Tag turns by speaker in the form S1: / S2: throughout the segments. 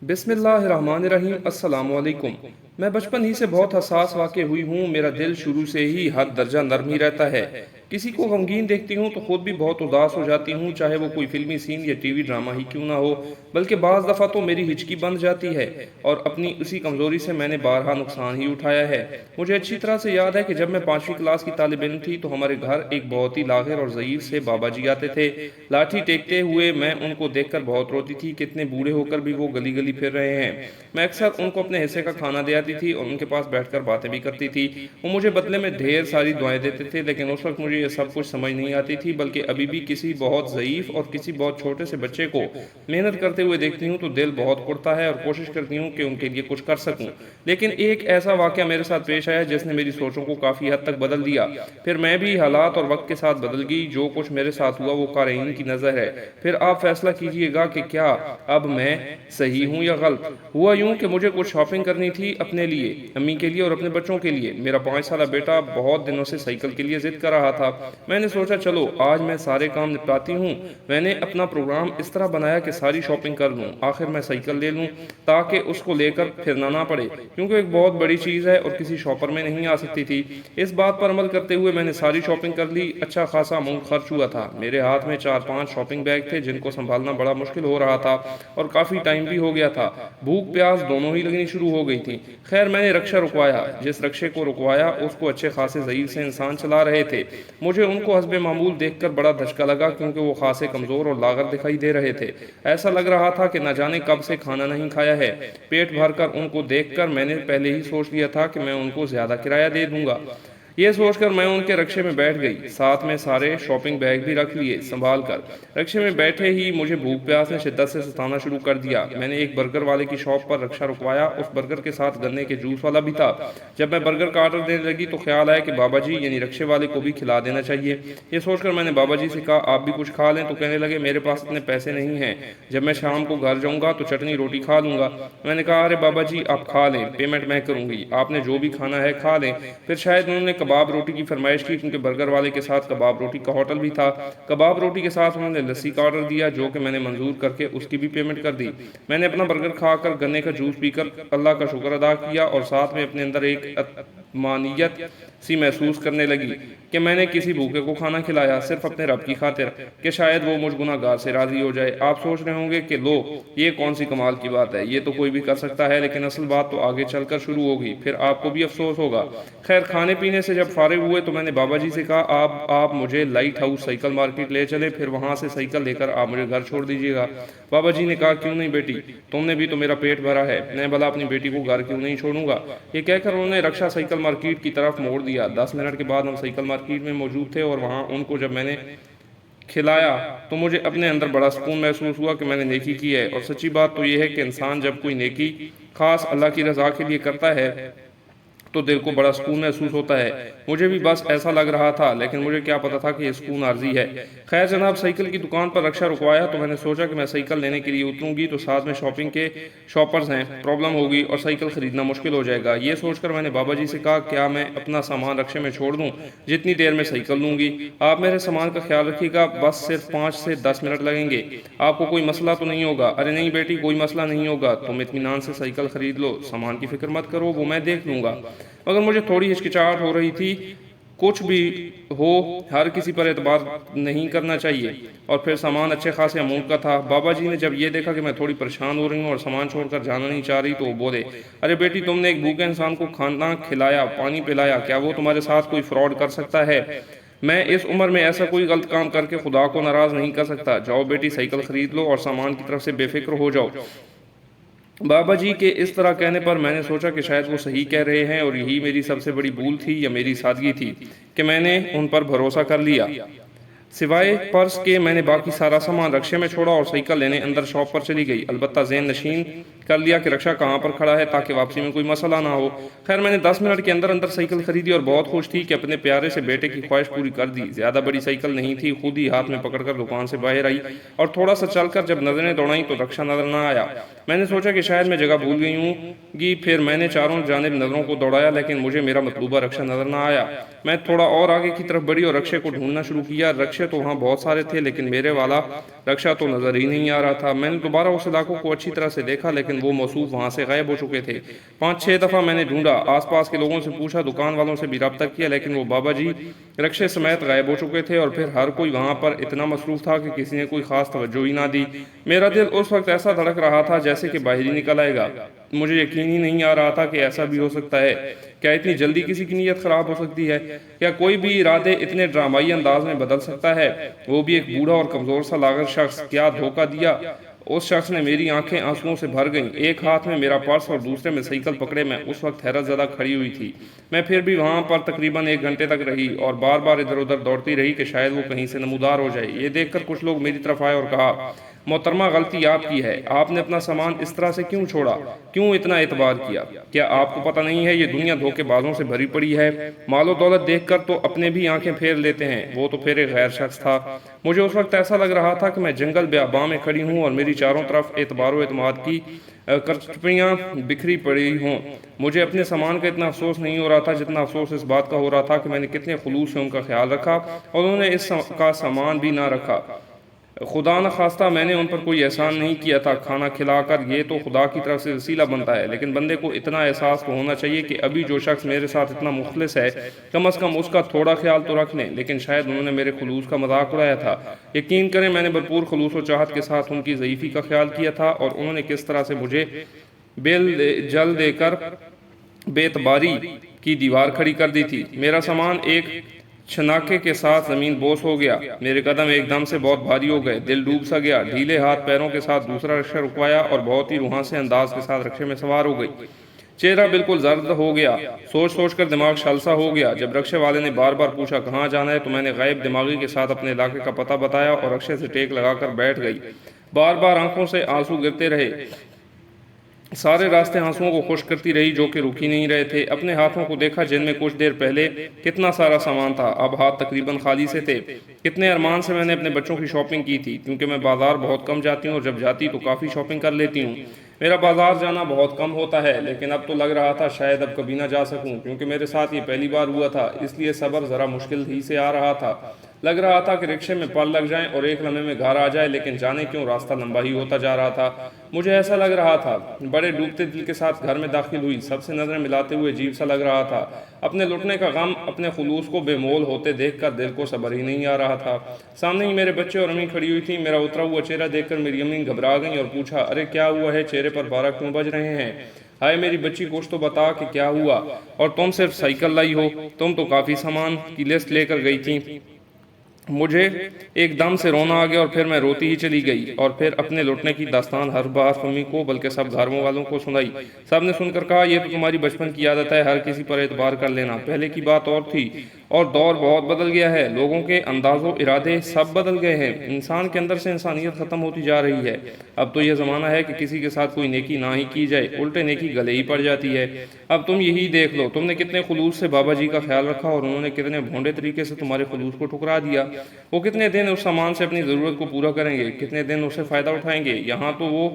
S1: बिस्मिल्लाहिर्रहमानिर्रहीम। अस्सलाम वालेकुम। मैं बचपन ही से बहुत हसास वाक़े हुई हूँ। मेरा दिल शुरू से ही हद दर्जा नरम ही रहता है। किसी को गमगीन देखती हूँ तो खुद भी बहुत उदास हो जाती हूँ, चाहे वो कोई फिल्मी सीन या टीवी ड्रामा ही क्यों ना हो। बल्कि बाज़ दफ़ा तो मेरी हिचकी बंध जाती है। और अपनी उसी कमज़ोरी से मैंने बारहा नुकसान ही उठाया है। मुझे अच्छी तरह से याद है कि जब मैं 5वीं क्लास की तालिब इल्म थी तो हमारे घर एक बहुत ही लाग़िर और ज़ईफ़ से बाबा जी आते थे। लाठी टेकते हुए मैं उनको देखकर बहुत रोती थी कि इतने बूढ़े होकर भी वो गली गली फिर रहे हैं। मैं अक्सर उनको अपने हिस्से का खाना दे आती थी और उनके पास बैठकर बातें भी करती थी। वो मुझे बदले में ढेर सारी दुआएं देते थे, लेकिन उस वक्त मुझे ये सब कुछ समझ नहीं आती थी। बल्कि अभी भी किसी बहुत ज़ईफ़ और किसी बहुत छोटे से बच्चे को मेहनत करते हुए देखती हूँ तो दिल बहुत उड़ता है और कोशिश करती हूँ कि उनके लिए कुछ कर सकूँ। लेकिन एक ऐसा वाक़या मेरे साथ पेश आया जिसने मेरी सोचों को काफ़ी हद तक बदल दिया। फिर मैं भी हालात और वक्त के साथ बदल गई। जो कुछ मेरे साथ हुआ वो क़ारीन की नज़र है। फिर आप फैसला कीजिएगा कि क्या अब मैं सही हूँ या गलत। हुआ यूं कि मुझे कुछ शॉपिंग करनी थी अपने लिए, अम्मी के लिए और अपने बच्चों के लिए। मेरा 5 साला बेटा बहुत दिनों से साइकिल के लिए जिद कर रहा था। मैंने सोचा चलो आज मैं सारे काम निपटाती हूँ। मैंने अपना प्रोग्राम इस तरह बनाया कि सारी शॉपिंग कर लूँ, आखिर मैं साइकिल ले लूँ ताकि उसको लेकर फिरना ना पड़े, क्योंकि एक बहुत बड़ी चीज़ है और किसी शॉपर में नहीं आ सकती थी। इस बात पर अमल करते हुए मैंने सारी शॉपिंग कर ली। अच्छा खासा अमाउंट खर्च हुआ था। मेरे हाथ में 4-5 शॉपिंग बैग थे जिनको संभालना बड़ा मुश्किल हो रहा था और काफ़ी टाइम भी हो गया था। भूख प्यास दोनों ही लगनी शुरू हो गई थी। खैर मैंने रक्षा रुकवाया। जिस रक्षे को रुकवाया उसको अच्छे खासे ज़ईफ़ से इंसान चला रहे थे। मुझे उनको हस्बे मामूल देखकर बड़ा धचका लगा, क्योंकि वो खासे कमज़ोर और लाग़र दिखाई दे रहे थे। ऐसा लग रहा था कि न जाने कब से खाना नहीं खाया है। पेट भरकर उनको देखकर मैंने पहले ही सोच लिया था कि मैं उनको ज़्यादा किराया दे दूंगा। ये सोचकर मैं उनके रक्शे में बैठ गई, साथ में सारे शॉपिंग बैग भी रख लिए संभाल कर। रक्शे में बैठे ही मुझे भूख प्यास ने शिद्दत से सताना शुरू कर दिया। मैंने एक बर्गर वाले की शॉप पर रक्शा रुकवाया। उस बर्गर के साथ गन्ने के जूस वाला भी था। जब मैं बर्गर का ऑर्डर देने लगी तो ख्याल आया कि बाबा जी यानी रक्शे वाले को भी खिला देना चाहिए। ये सोचकर मैंने बाबा जी से कहा आप भी कुछ खा लें, तो कहने लगे मेरे पास इतने पैसे नहीं हैं, जब मैं शाम को घर जाऊंगा तो चटनी रोटी खा लूंगा। मैंने कहा अरे बाबा जी आप खा लें, पेमेंट मैं करूंगी, आपने जो भी खाना है खा लें। फिर शायद उन्होंने कबाब रोटी की फरमाइश की, क्योंकि बर्गर वाले के साथ कबाब रोटी का होटल भी था। कबाब रोटी के साथ उन्होंने लस्सी का ऑर्डर दिया, जो कि मैंने मंजूर करके उसकी भी पेमेंट कर दी। मैंने अपना बर्गर खाकर गन्ने का जूस पीकर अल्लाह का शुक्र अदा किया और साथ में अपने अंदर एक मानियत सी महसूस करने लगी कि मैंने किसी भूखे को खाना खिलाया सिर्फ अपने रब की खातिर, कि शायद वो मुझ गुनाहगार से राजी हो जाए। आप सोच रहे होंगे कि लो ये कौन सी कमाल की बात है, ये तो कोई भी कर सकता है, लेकिन असल बात तो आगे चलकर शुरू होगी, फिर आपको भी अफसोस होगा। खैर खाने पीने से जब फारिग हुए तो मैंने बाबा जी से कहा आप मुझे लाइट हाउस साइकिल मार्केट ले चले, फिर वहां से साइकिल लेकर आप मुझे घर छोड़ दीजिएगा। बाबा जी ने कहा क्यों नहीं बेटी, तुमने भी तो मेरा पेट भरा है, मैं भला अपनी बेटी को घर क्यों नहीं छोड़ूंगा। ये कहकर उन्होंने रक्षा साइकिल मार्केट की तरफ मोड़ दिया। 10 मिनट के बाद हम साइकिल मार्केट में मौजूद थे और वहाँ उनको जब मैंने खिलाया तो मुझे अपने अंदर बड़ा सुकून महसूस हुआ कि मैंने नेकी की है। और सच्ची बात तो यह है कि इंसान जब कोई नेकी खास अल्लाह की रज़ा के लिए करता है तो दिल को बड़ा सुकून महसूस होता है। मुझे भी बस ऐसा लग रहा था, लेकिन मुझे क्या पता था कि ये सुकून आर्जी है। खैर जनाब साइकिल की दुकान पर रक्षा रुकवाया तो मैंने सोचा कि मैं साइकिल लेने के लिए उतरूंगी तो साथ में शॉपिंग के शॉपर्स हैं, प्रॉब्लम होगी और साइकिल खरीदना मुश्किल हो जाएगा। ये सोचकर मैंने बाबा जी से कहा क्या मैं अपना सामान रक्षे में छोड़ दूं, जितनी देर में साइकिल लूंगी। आप मेरे सामान का ख्याल रखिएगा, बस सिर्फ 5 से 10 मिनट लगेंगे, आपको कोई मसला तो नहीं होगा। अरे नहीं बेटी कोई मसला नहीं होगा, तुम इत्मीनान से साइकिल खरीद लो, सामान की फिक्र मत करो, वो मैं देख लूंगा। मगर मुझे थोड़ी हिचकिचाहट हो रही थी। कुछ भी हो हर किसी पर एतबार नहीं करना चाहिए। और फिर सामान अच्छे खासे अमाउंट का था। बाबा जी ने जब ये देखा कि मैं थोड़ी परेशान हो रही हूँ और सामान छोड़कर जाना नहीं चाह रही तो वो बोले अरे बेटी तुमने एक भूखे इंसान को खाना खिलाया पानी पिलाया, क्या वो तुम्हारे साथ कोई फ्रॉड कर सकता है। मैं इस उम्र में ऐसा कोई गलत काम करके खुदा को नाराज नहीं कर सकता। जाओ बेटी साइकिल खरीद लो और सामान की तरफ से बेफिक्र हो जाओ। बाबा जी के इस तरह कहने पर मैंने सोचा कि शायद वो सही कह रहे हैं और यही मेरी सबसे बड़ी भूल थी या मेरी सादगी थी कि मैंने उन पर भरोसा कर लिया। सिवाय पर्स के मैंने बाकी सारा सामान रक्शे में छोड़ा और साइकिल लेने अंदर शॉप पर चली गई। अलबत्ता ज़हन नशीन कर लिया कि रक्षा कहाँ पर खड़ा है ताकि वापसी में कोई मसला ना हो। खैर मैंने 10 मिनट के अंदर अंदर साइकिल खरीदी और बहुत खुश थी कि अपने प्यारे से बेटे की ख्वाहिश पूरी कर दी। ज़्यादा बड़ी साइकिल नहीं थी, खुद ही हाथ में पकड़कर दुकान से बाहर आई और थोड़ा सा चलकर जब नजरें दौड़ाई तो रक्षा नजर ना आया। मैंने सोचा कि शायद मैं जगह भूल गई हूँ। फिर मैंने चारों जानिब नजरों को दौड़ाया, लेकिन मुझे मेरा मतलूबा रक्षा नजर ना आया। मैं थोड़ा और आगे की तरफ बढ़ी और रक्षे को ढूंढना शुरू किया। रक्षे तो वहाँ बहुत सारे थे, लेकिन मेरे वाला रक्षा तो नजर ही नहीं आ रहा था। मैंने दोबारा उस इलाकों को अच्छी तरह से देखा, लेकिन لیکن وہ موصوف وہاں سے غائب ہو چکے تھے۔ 5-6 دفعہ میں نے ڈھونڈا، آس پاس کے لوگوں سے پوچھا، دکان والوں سے بھی رابطہ کیا، لیکن وہ بابا جی رکشے سمیت غائب ہو چکے تھے، اور پھر ہر کوئی وہاں پر اتنا مصروف تھا کہ کسی نے کوئی خاص توجہ ہی نہ دی۔ میرا دل اس وقت ایسا دھڑک رہا تھا جیسے کہ باہر ہی نکل آئے گا۔ مجھے یقین ہی نہیں آ رہا تھا کہ ایسا بھی ہو سکتا ہے۔ کیا اتنی جلدی کسی کی نیت خراب ہو سکتی ہے؟ کیا کوئی بھی ارادے اتنے ڈرامائی انداز میں بدل سکتا ہے؟ وہ بھی ایک بوڑھا اور کمزور سا لاغر شخص۔ کیا دھوکہ دیا! اس شخص نے میری آنکھیں آنسوؤں سے بھر گئیں۔ ایک ہاتھ میں میرا پرس اور دوسرے میں سائیکل پکڑے میں اس وقت حیرت زدہ کھڑی ہوئی تھی۔ میں پھر بھی وہاں پر تقریباً 1 گھنٹے تک رہی اور بار بار ادھر ادھر دوڑتی رہی کہ شاید وہ کہیں سے نمودار ہو جائے۔ یہ دیکھ کر کچھ لوگ میری طرف آئے اور کہا، محترمہ غلطی آپ کی ہے، آپ نے اپنا سامان اس طرح سے کیوں چھوڑا، کیوں اتنا اعتبار کیا؟ کیا آپ کو پتہ نہیں ہے یہ دنیا دھوکے بازوں سے بھری پڑی ہے؟ مال و دولت دیکھ کر تو اپنے بھی آنکھیں پھیر لیتے ہیں۔ وہ تو پھر ایک غیر شخص تھا۔ مجھے اس وقت ایسا لگ رہا تھا کہ میں جنگل بیاباں میں کھڑی ہوں اور میری چاروں طرف اعتبار و اعتماد کی کرچپڑیاں بکھری پڑی ہوں۔ مجھے اپنے سامان کا اتنا افسوس نہیں ہو رہا تھا جتنا افسوس اس بات کا ہو رہا تھا کہ میں نے کتنے خلوص سے ان کا خیال رکھا اور انہوں نے اس کا سامان بھی نہ رکھا۔ خدا نہ خواستہ میں نے ان پر کوئی احسان نہیں کیا تھا کھانا کھلا کر، یہ تو خدا کی طرف سے وسیلہ بنتا ہے، لیکن بندے کو اتنا احساس تو ہونا چاہیے کہ ابھی جو شخص میرے ساتھ اتنا مخلص ہے کم از کم اس کا تھوڑا خیال تو رکھ لیں۔ لیکن شاید انہوں نے میرے خلوص کا مذاق اڑایا تھا۔ یقین کریں میں نے بھرپور خلوص و چاہت کے ساتھ ان کی ضعیفی کا خیال کیا تھا، اور انہوں نے کس طرح سے مجھے جل دے کر بے اعتباری کی دیوار کھڑی کر دی تھی۔ میرا سامان ایک چھناکے کے ساتھ زمین بوس ہو گیا، میرے قدم ایک دم سے بہت بھاری ہو گئے، دل ڈوب سا گیا۔ ڈھیلے ہاتھ پیروں کے ساتھ دوسرا رکشہ رکوایا اور بہت ہی روحاں سے انداز کے ساتھ رکشے میں سوار ہو گئی۔ چہرہ بالکل زرد ہو گیا، سوچ سوچ کر دماغ شلسا ہو گیا۔ جب رکشے والے نے بار بار پوچھا کہاں جانا ہے تو میں نے غائب دماغی کے ساتھ اپنے علاقے کا پتہ بتایا اور رکشے سے ٹیک لگا کر بیٹھ گئی۔ بار بار آنکھوں سے آنسو گرتے رہے، سارے راستے آنسوؤں کو خشک کرتی رہی جو کہ رک ہی نہیں رہے تھے۔ اپنے ہاتھوں کو دیکھا جن میں کچھ دیر پہلے کتنا سارا سامان تھا، اب ہاتھ تقریباً خالی سے تھے۔ کتنے ارمان سے میں نے اپنے بچوں کی شاپنگ کی تھی، کیونکہ میں بازار بہت کم جاتی ہوں اور جب جاتی تو کافی شاپنگ کر لیتی ہوں۔ میرا بازار جانا بہت کم ہوتا ہے، لیکن اب تو لگ رہا تھا شاید اب کبھی نہ جا سکوں، کیونکہ میرے ساتھ یہ پہلی بار ہوا تھا، اس لیے صبر ذرا مشکل ہی سے آ رہا تھا۔ لگ رہا تھا کہ رکشے میں پل لگ جائیں اور ایک لمحے میں گھر آ جائے، لیکن جانے کیوں راستہ لمبا ہی ہوتا جا رہا تھا۔ مجھے ایسا لگ رہا تھا، بڑے ڈوبتے دل کے ساتھ گھر میں داخل ہوئی، سب سے نظریں ملاتے ہوئے عجیب سا لگ رہا تھا۔ اپنے لٹنے کا غم، اپنے خلوص کو بے مول ہوتے دیکھ کر دل کو صبر ہی نہیں آ رہا تھا۔ سامنے ہی میرے بچے اور امی کھڑی ہوئی تھیں۔ میرا اترا ہوا چہرہ دیکھ کر میری امی گھبرا گئیں اور پوچھا، ارے کیا ہوا ہے، چہرے پر 12 کیوں بج رہے ہیں؟ ہائے میری بچی، کچھ تو بتا کہ کیا ہوا، اور تم صرف سائیکل لائی ہو، تم تو کافی سامان کی لسٹ لے کر گئی تھی۔ مجھے ایک دم سے رونا آ گیا اور پھر میں روتی ہی چلی گئی، اور پھر اپنے لٹنے کی داستان ہر بار امی کو بلکہ سب گھر والوں کو سنائی۔ سب نے سن کر کہا، یہ تو تمہاری بچپن کی عادت ہے، ہر کسی پر اعتبار کر لینا۔ پہلے کی بات اور تھی، اور دور بہت بدل گیا ہے، لوگوں کے انداز و ارادے سب بدل گئے ہیں، انسان کے اندر سے انسانیت ختم ہوتی جا رہی ہے۔ اب تو یہ زمانہ ہے کہ کسی کے ساتھ کوئی نیکی نہ ہی کی جائے، الٹے نیکی گلے ہی پڑ جاتی ہے۔ اب تم یہی دیکھ لو، تم نے کتنے خلوص سے بابا جی کا خیال رکھا اور انہوں نے کتنے بھونڈے طریقے سے تمہارے خلوص کو ٹھکرا دیا۔ وہ کتنے دن اس سامان سے اپنی ضرورت کو پورا کریں گے، کتنے دن اس سے فائدہ اٹھائیں گے، یہاں تو وہ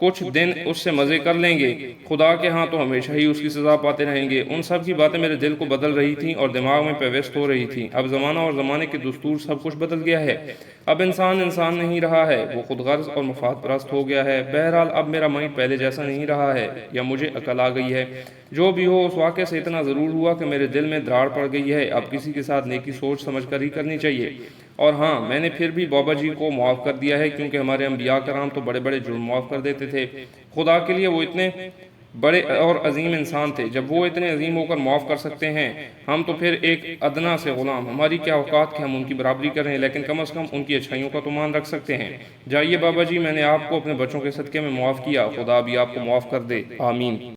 S1: کچھ دن اس سے مزے کر لیں گے، خدا کے ہاں تو ہمیشہ ہی اس کی سزا پاتے رہیں گے۔ ان سب کی باتیں میرے دل کو بدل رہی تھیں اور دماغ میں پیوست ہو رہی تھیں۔ اب زمانہ اور زمانے کے دستور سب کچھ بدل گیا ہے، اب انسان انسان نہیں رہا ہے، وہ خود غرض اور مفاد پرست ہو گیا ہے۔ بہرحال اب میرا مائنڈ پہلے جیسا نہیں رہا ہے، یا مجھے عقل آ گئی ہے۔ جو بھی ہو، اس واقعے سے اتنا ضرور ہوا کہ میرے دل میں دراڑ پڑ گئی ہے، اب کسی کے ساتھ نیکی سوچ سمجھ کر ہی کرنی چاہیے۔ اور ہاں، میں نے پھر بھی بابا جی کو معاف کر دیا ہے، کیونکہ ہمارے انبیاء کرام تو بڑے بڑے جرم معاف کر دیتے تھے۔ خدا کے لیے وہ اتنے بڑے اور عظیم انسان تھے، جب وہ اتنے عظیم ہو کر معاف کر سکتے ہیں، ہم تو پھر ایک ادنا سے غلام، ہماری کیا اوقات کہ ہم ان کی برابری کریں، لیکن کم از کم ان کی اچھائیوں کا تو مان رکھ سکتے ہیں۔ جائیے بابا جی، میں نے آپ کو اپنے بچوں کے صدقے میں معاف کیا، خدا بھی آپ کو معاف کر دے، آمین۔